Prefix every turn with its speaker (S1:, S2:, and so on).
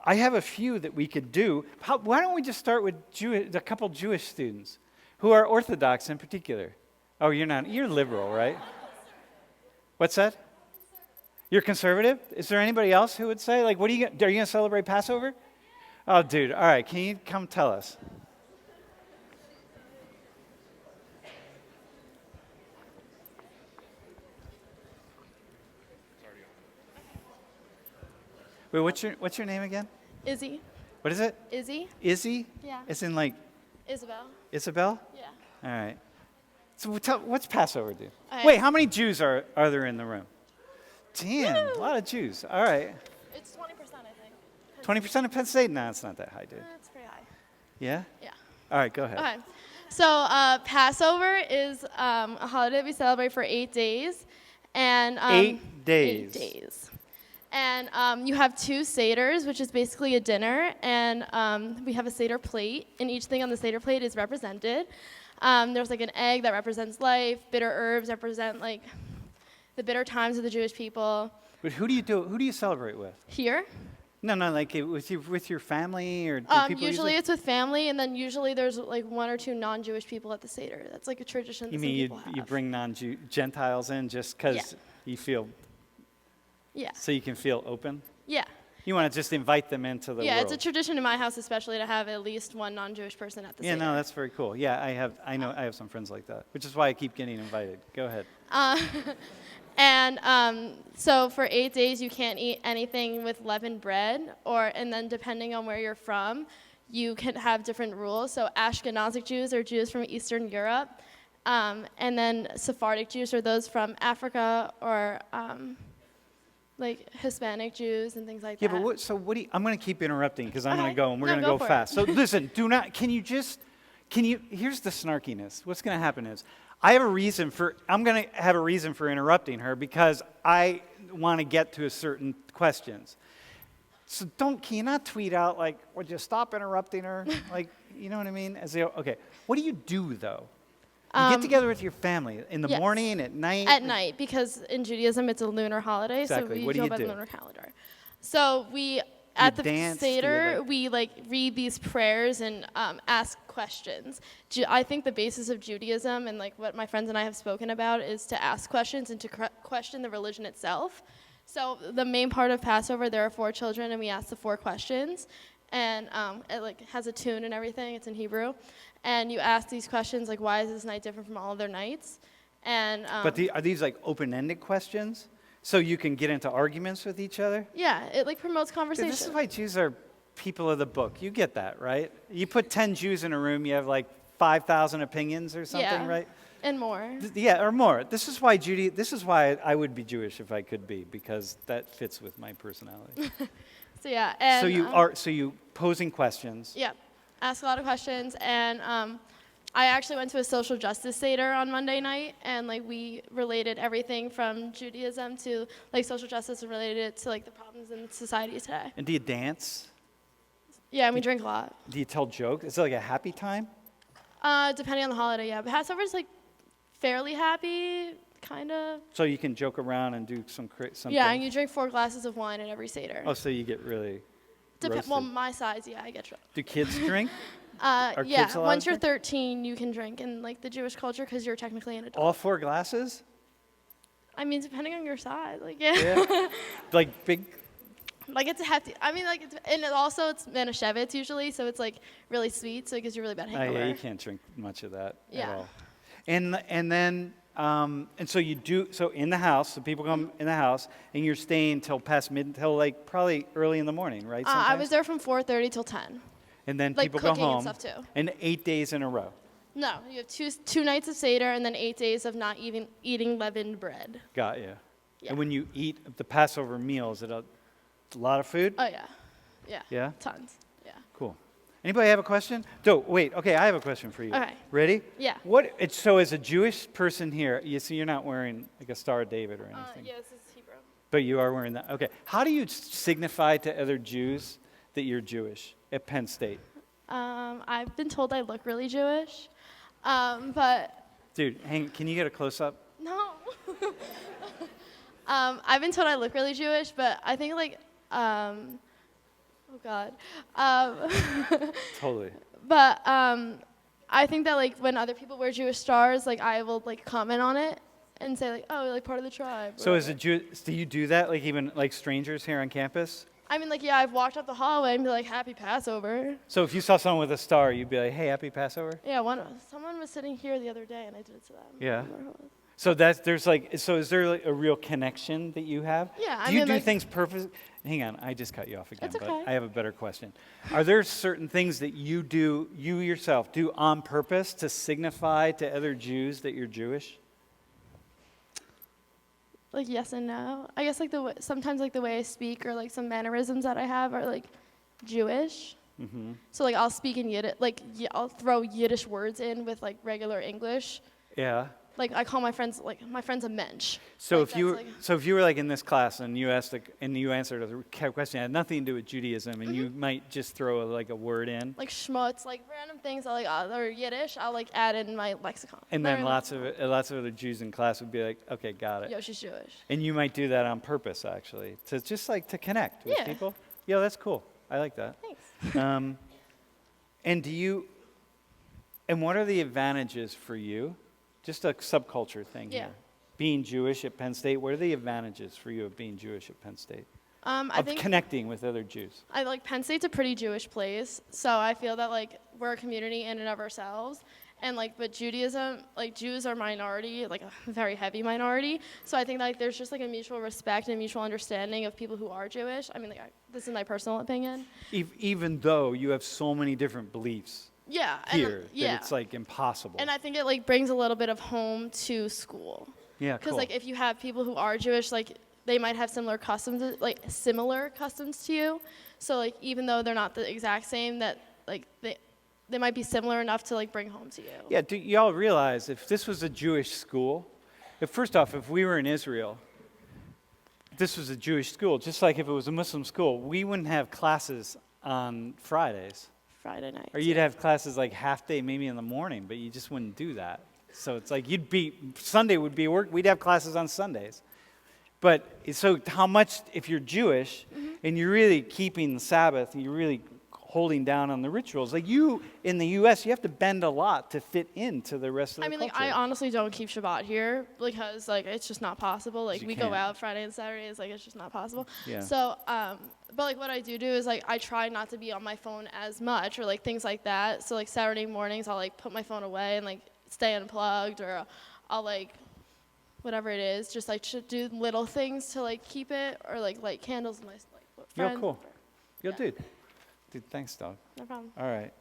S1: I have a few that we could do. Why don't we just start with a couple Jewish students who are Orthodox in particular? Oh, you're not. You're liberal, right? What's that? You're conservative? Is there anybody else who would say, like, are you going to celebrate Passover? Oh, dude. All right. Can you come tell us? Wait, what's your name again?
S2: Izzy.
S1: What is it?
S2: Izzy?
S1: Izzy?
S2: Yeah.
S1: It's in like
S2: Isabel.
S1: Isabel?
S2: Yeah.
S1: All right. So what's Passover do?
S2: Okay.
S1: Wait, how many Jews are there in the room? Damn, a lot of Jews. All right.
S2: It's 20%, I think.
S1: 20% of Penn State? No, it's not that high, dude.
S2: It's pretty high.
S1: Yeah?
S2: Yeah.
S1: All right, go ahead.
S2: Okay. So Passover is a holiday we celebrate for 8 days. And
S1: 8 days.
S2: 8 days. And you have 2 seders, which is basically a dinner, and we have a seder plate, and each thing on the seder plate is represented. There's like an egg that represents life, bitter herbs represent like the bitter times of the Jewish people.
S1: But who do you celebrate with?
S2: Here?
S1: No, like with your family or do people
S2: usually it's with family, and then usually there's like 1 or 2 non-Jewish people at the seder. That's like a tradition that
S1: You
S2: some
S1: mean
S2: people
S1: you
S2: have.
S1: bring non-Gentiles in just because you feel,
S2: Yeah.
S1: so you can feel open?
S2: Yeah.
S1: You want to just invite them into the world.
S2: Yeah, it's a tradition in my house especially to have at least 1 non-Jewish person at the
S1: Yeah,
S2: seder.
S1: no, that's very cool. Yeah, I have some friends like that, which is why I keep getting invited. Go ahead.
S2: And so for 8 days, you can't eat anything with leavened bread, and then depending on where you're from, you can have different rules. So Ashkenazic Jews are Jews from Eastern Europe, and then Sephardic Jews are those from Africa or like Hispanic Jews and things like that.
S1: Yeah, but I'm going to keep interrupting because I'm going
S2: Okay.
S1: to go and we're
S2: No,
S1: going to
S2: go
S1: go
S2: for
S1: fast.
S2: it.
S1: So listen, here's the snarkiness. What's going to happen is I'm going to have a reason for interrupting her because I want to get to a certain questions. So can you not tweet out like, would you stop interrupting her? Like, you know what I mean? Okay. What do you do though? You get together with your family in the
S2: yes.
S1: morning, at night?
S2: At night, because in Judaism it's a lunar holiday,
S1: Exactly.
S2: so
S1: What
S2: we
S1: do
S2: go by
S1: you
S2: the
S1: do?
S2: lunar calendar. So at the
S1: dance?
S2: Seder, we like read these prayers and ask questions. I think the basis of Judaism and like what my friends and I have spoken about is to ask questions and to question the religion itself. So the main part of Passover, there are 4 children, and we ask the 4 questions. And it like has a tune and everything. It's in Hebrew. And you ask these questions like, why is this night different from all other nights? And
S1: But are these like open-ended questions? So you can get into arguments with each other?
S2: yeah, it like promotes
S1: Dude,
S2: conversation.
S1: this is why Jews are people of the book. You get that, right? You put 10 Jews in a room, you have like 5,000 opinions or something,
S2: Yeah.
S1: right?
S2: And more.
S1: Yeah, or more. This is why I would be Jewish if I could be, because that fits with my personality.
S2: So yeah, and
S1: So you posing questions.
S2: yeah, ask a lot of questions, and I actually went to a social justice seder on Monday night, and like we related everything from Judaism to like social justice and related it to like the problems in society today.
S1: And do you dance?
S2: Yeah, and we drink a lot.
S1: Do you tell jokes? Is it like a happy time?
S2: Depending on the holiday, yeah. But Passover's like fairly happy, kind of.
S1: So you can joke around and do something.
S2: Yeah, and you drink 4 glasses of wine at every seder.
S1: Oh, so you get really roasted.
S2: Well, my size, yeah, I get drunk.
S1: Do kids drink?
S2: Yeah,
S1: kids allowed
S2: once
S1: to
S2: you're
S1: drink?
S2: 13, you can drink in like the Jewish culture because you're technically an adult.
S1: All 4 glasses?
S2: I mean, depending on your size, like yeah.
S1: Yeah. Like big.
S2: Like it's a hefty. I mean, like it's Manischewitz usually, so it's like really sweet, so it gives you a really bad hangover.
S1: Yeah, you can't drink much of that at
S2: Yeah.
S1: all. And then so you do so in the house. So people come in the house, and you're staying till like probably early in the morning, right?
S2: I
S1: sometimes?
S2: was there from 4:30 till 10.
S1: And then
S2: like
S1: people go
S2: cooking and
S1: home.
S2: stuff too.
S1: And 8 days in a row.
S2: No, you have two nights of Seder and then 8 days of not even eating leavened bread.
S1: Got you.
S2: Yeah.
S1: And when you eat the Passover meal, is it a lot of food?
S2: Oh yeah, yeah.
S1: Yeah?
S2: Tons. Yeah.
S1: Cool. Anybody have a question? Wait. Okay, I have a question for you.
S2: Okay.
S1: Ready?
S2: Yeah.
S1: So as a Jewish person here, you're not wearing like a Star of David or anything.
S2: Yeah, this is Hebrew.
S1: But you are wearing that. Okay. How do you signify to other Jews that you're Jewish at Penn State?
S2: I've been told I look really Jewish, but
S1: Dude, can you get a close-up?
S2: no. I've been told I look really Jewish, but I think like Oh God. Um,
S1: Totally.
S2: but I think that like when other people wear Jewish stars, like I will like comment on it and say like, oh, like part of the tribe.
S1: So is
S2: whatever.
S1: do you do that, like even like strangers here on campus?
S2: I mean, like, yeah, I've walked up the hallway and be like, Happy Passover.
S1: So if you saw someone with a star, you'd be like, hey, happy Passover?
S2: Yeah, someone was sitting here the other day and I did it to them.
S1: Yeah.
S2: I don't remember who it was.
S1: So is there like a real connection that you have?
S2: Yeah, I
S1: Do you
S2: mean,
S1: do
S2: like-
S1: things purpose? Hang on, I just cut you off again,
S2: It's
S1: but
S2: okay.
S1: I have a better question. Are there certain things that you yourself do on purpose to signify to other Jews that you're Jewish?
S2: Like yes and no. I guess like sometimes like the way I speak or like some mannerisms that I have are like Jewish.
S1: Mm-hmm.
S2: So like I'll speak in Yiddish, like I'll throw Yiddish words in with like regular English.
S1: Yeah.
S2: Like I call my friends a mensch.
S1: So
S2: Like,
S1: if you
S2: that's, like-
S1: if you were like in this class and you answered a question that had nothing to do with Judaism, and you might just throw a word in,
S2: like schmutz, like random things or Yiddish, I'll like add in my lexicon.
S1: and then
S2: They're
S1: lots of other Jews in class would be like, okay, got it.
S2: Yo, she's Jewish.
S1: And you might do that on purpose, actually, to just like to connect with
S2: Yeah.
S1: people. Yeah, that's cool. I like that.
S2: Thanks.
S1: And what are the advantages for you? Just a subculture thing
S2: Yeah.
S1: here. Being Jewish at Penn State, what are the advantages for you of being Jewish at Penn State?
S2: I
S1: Of
S2: think
S1: connecting with other Jews.
S2: I like Penn State's a pretty Jewish place, so I feel that like we're a community in and of ourselves, and like but Judaism, like Jews are minority, like a very heavy minority. So I think like there's just like a mutual respect and a mutual understanding of people who are Jewish. I mean, like this is my personal opinion.
S1: Even though you have so many different beliefs
S2: Yeah.
S1: here
S2: yeah.
S1: that it's like impossible.
S2: And I think it like brings a little bit of home to school.
S1: Yeah,
S2: Because
S1: cool.
S2: like if you have people who are Jewish, like they might have similar customs to you. So like even though they're not the exact same, that like they might be similar enough to like bring home to you.
S1: Yeah, do y'all realize if this was a Jewish school, first off, if we were in Israel, this was a Jewish school, just like if it was a Muslim school, we wouldn't have classes on Fridays.
S2: Friday night.
S1: Or you'd have classes like half day, maybe in the morning, but you just wouldn't do that. So it's like Sunday would be work, we'd have classes on Sundays. But so how much, if you're Jewish and you're really keeping the Sabbath and you're really holding down on the rituals, like you in the U.S., you have to bend a lot to fit into the rest of the
S2: I mean,
S1: culture.
S2: like I honestly don't keep Shabbat here because like it's just not possible. Like
S1: You
S2: we
S1: can't.
S2: go out Friday and Saturdays, like it's just not possible.
S1: Yeah.
S2: So, but like what I do is like I try not to be on my phone as much or like things like that. So like Saturday mornings, I'll like put my phone away and like stay unplugged, or I'll like whatever it is, just like do little things to like keep it, or like light candles with my like
S1: You're
S2: friends.
S1: cool. Yo,
S2: Yeah.
S1: dude, thanks, dog.
S2: No problem.
S1: All right.